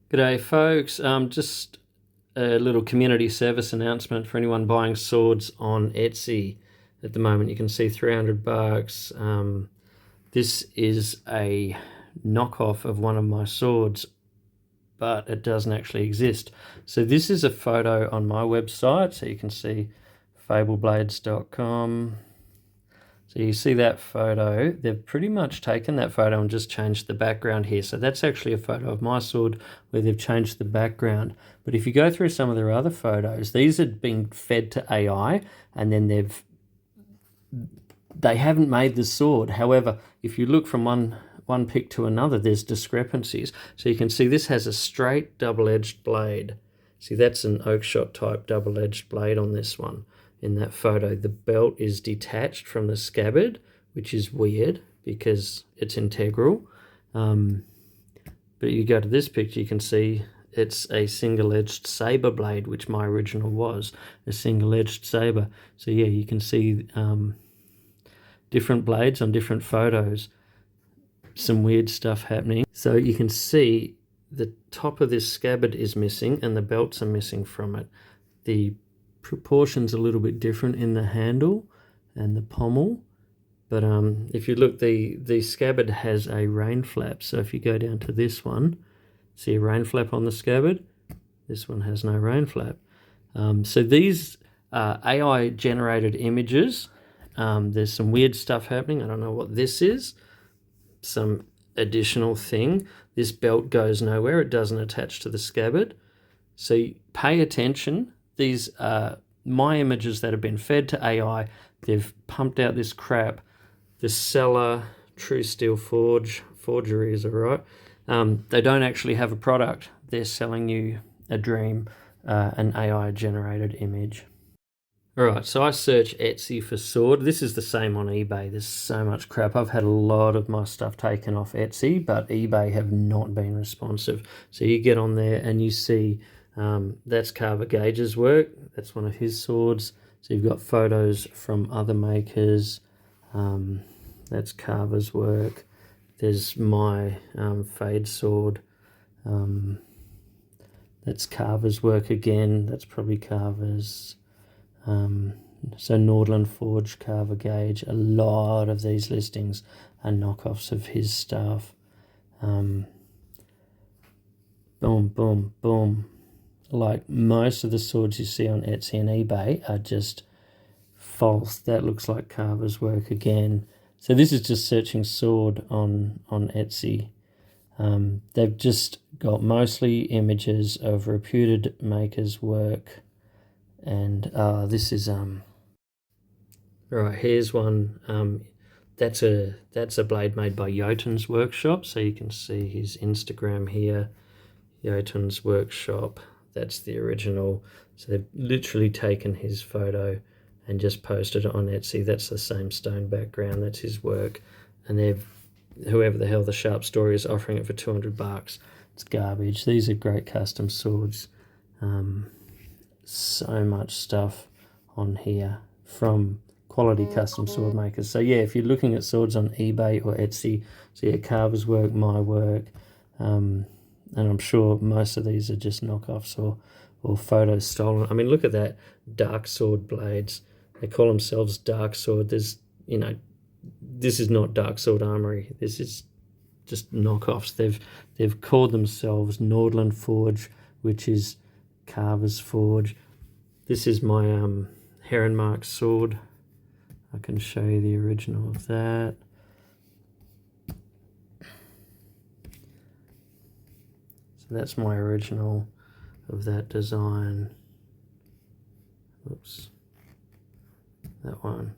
G'day folks, just a little community service announcement for anyone buying swords on Etsy. At the moment you can see $300. This is a knockoff of one of my swords, but it doesn't actually exist. So this is a photo on my website, so you can see fableblades.com. So you see that photo, they've pretty much taken that photo and just changed the background here. So that's actually a photo of my sword where they've changed the background. But if you go through some of their other photos, these had been fed to AI and then they haven't made the sword. However, if you look from one pic to another, there's discrepancies. So you can see this has a straight double-edged blade. See, that's an oak shot type double-edged blade on this one. In that photo, the belt is detached from the scabbard, which is weird because it's integral. But you go to this picture, you can see it's a single-edged saber blade, which my original was, a single-edged saber. So yeah, you can see different blades on different photos. Some weird stuff happening. So you can see the top of this scabbard is missing and the belts are missing from it. The proportions a little bit different in the handle and the pommel, but if you look, the scabbard has a rain flap. So if you go down to this one, see a rain flap on the scabbard. This one has no rain flap. So these are AI generated images. There's some weird stuff happening. I don't know what this is. Some additional thing. This belt goes nowhere. It doesn't attach to the scabbard. So pay attention. These are my images that have been fed to AI. They've pumped out this crap. The seller, True Steel Forgery is all right. They don't actually have a product. They're selling you a dream, an AI generated image. All right, so I search Etsy for sword. This is the same on eBay. There's so much crap. I've had a lot of my stuff taken off Etsy, but eBay have not been responsive. So you get on there and you see that's Carver Gage's work. That's one of his swords. So you've got photos from other makers. That's Carver's work. There's my fade sword. That's Carver's work again. That's probably Carver's. So Nordland Forge, Carver Gage, a lot of these listings are knockoffs of his stuff. Boom, boom, boom. Like most of the swords you see on Etsy and eBay are just false. That looks like Carver's work again. So this is just searching sword on Etsy. They've just got mostly images of reputed makers' work. And this is right, here's one. That's a blade made by Jotun's Workshop. So you can see his Instagram here, Jotun's Workshop. That's the original. So they've literally taken his photo and just posted it on Etsy. That's the same stone background. That's his work, and whoever the hell the Sharp Story is offering it for $200. It's garbage. These are great custom swords. So much stuff on here from quality custom sword makers. So yeah, if you're looking at swords on eBay or Etsy, so yeah, Carver's work, my work, and I'm sure most of these are just knockoffs or photos stolen. I mean, look at that, dark sword blades. They call themselves Dark Sword. There's, this is not Dark Sword Armory. This is just knockoffs. They've called themselves Nordland Forge, which is Carver's Forge. This is my Herrenmark sword. I can show you the original of that. So that's my original of that design. Oops, that one.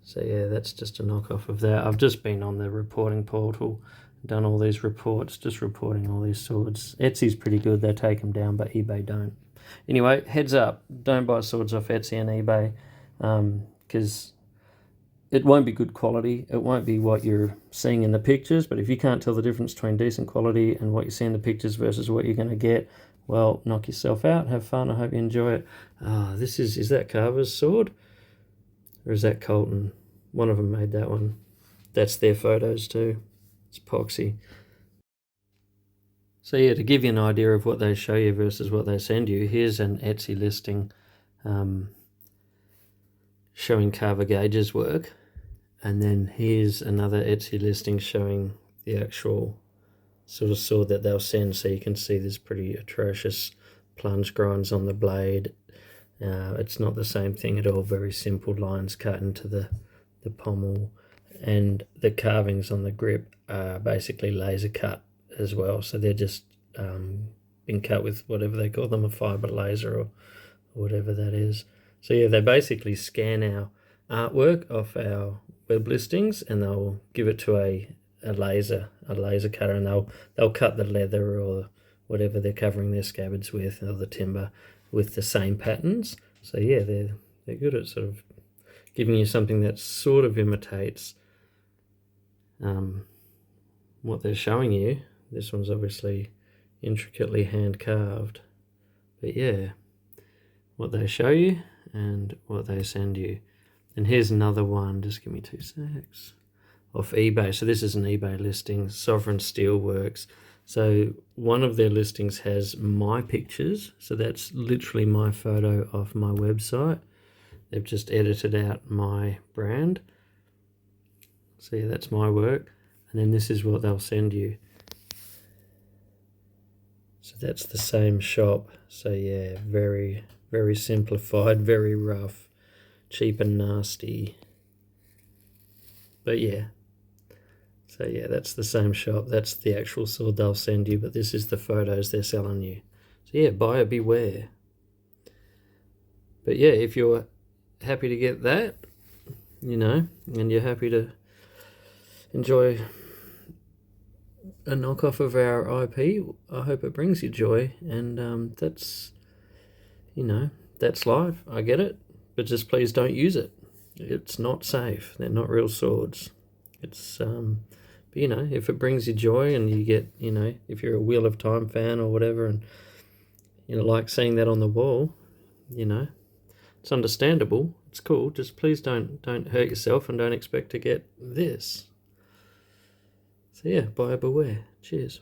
So yeah, that's just a knockoff of that. I've just been on the reporting portal, done all these reports, just reporting all these swords. Etsy's pretty good, they take them down, but eBay don't. Anyway, heads up, don't buy swords off Etsy and eBay, because it won't be good quality. It won't be what you're seeing in the pictures, but if you can't tell the difference between decent quality and what you see in the pictures versus what you're going to get, well, knock yourself out, have fun, I hope you enjoy it. This is that Carver's sword? Or is that Colton? One of them made that one. That's their photos too. It's epoxy. So yeah, to give you an idea of what they show you versus what they send you, here's an Etsy listing showing carver gauges work, and then here's another Etsy listing showing the actual sort of sword that they'll send. So you can see there's pretty atrocious plunge grinds on the blade. It's not the same thing at all, very simple lines cut into the pommel, and the carvings on the grip are basically laser cut as well, so they're just been cut with whatever they call them, a fiber laser or whatever that is. So yeah, they basically scan our artwork off our web listings and they'll give it to a laser cutter, and they'll cut the leather or whatever they're covering their scabbards with, or the timber, with the same patterns. So yeah, they're good at sort of giving you something that sort of imitates what they're showing you. This one's obviously intricately hand carved, but yeah, what they show you and what they send you. And here's another one, just give me 2 secs, off eBay. So this is an eBay listing, Sovereign Steelworks. So one of their listings has my pictures, so that's literally my photo off my website. They've just edited out my brand. So yeah, that's my work. And then this is what they'll send you. So that's the same shop. So yeah, very, very simplified, very rough, cheap and nasty. But yeah. So yeah, that's the same shop. That's the actual sword they'll send you, but this is the photos they're selling you. So yeah, buyer beware. But yeah, if you're happy to get that, you know, and you're happy to enjoy a knockoff of our IP, I hope it brings you joy. And that's, you know, that's life. I get it, but just please don't use it. It's not safe. They're not real swords. It's but, you know, if it brings you joy and you get, you know, if you're a Wheel of Time fan or whatever, and you know, like seeing that on the wall, you know, it's understandable. It's cool. Just please don't hurt yourself and don't expect to get this. So yeah, buyer beware. Cheers.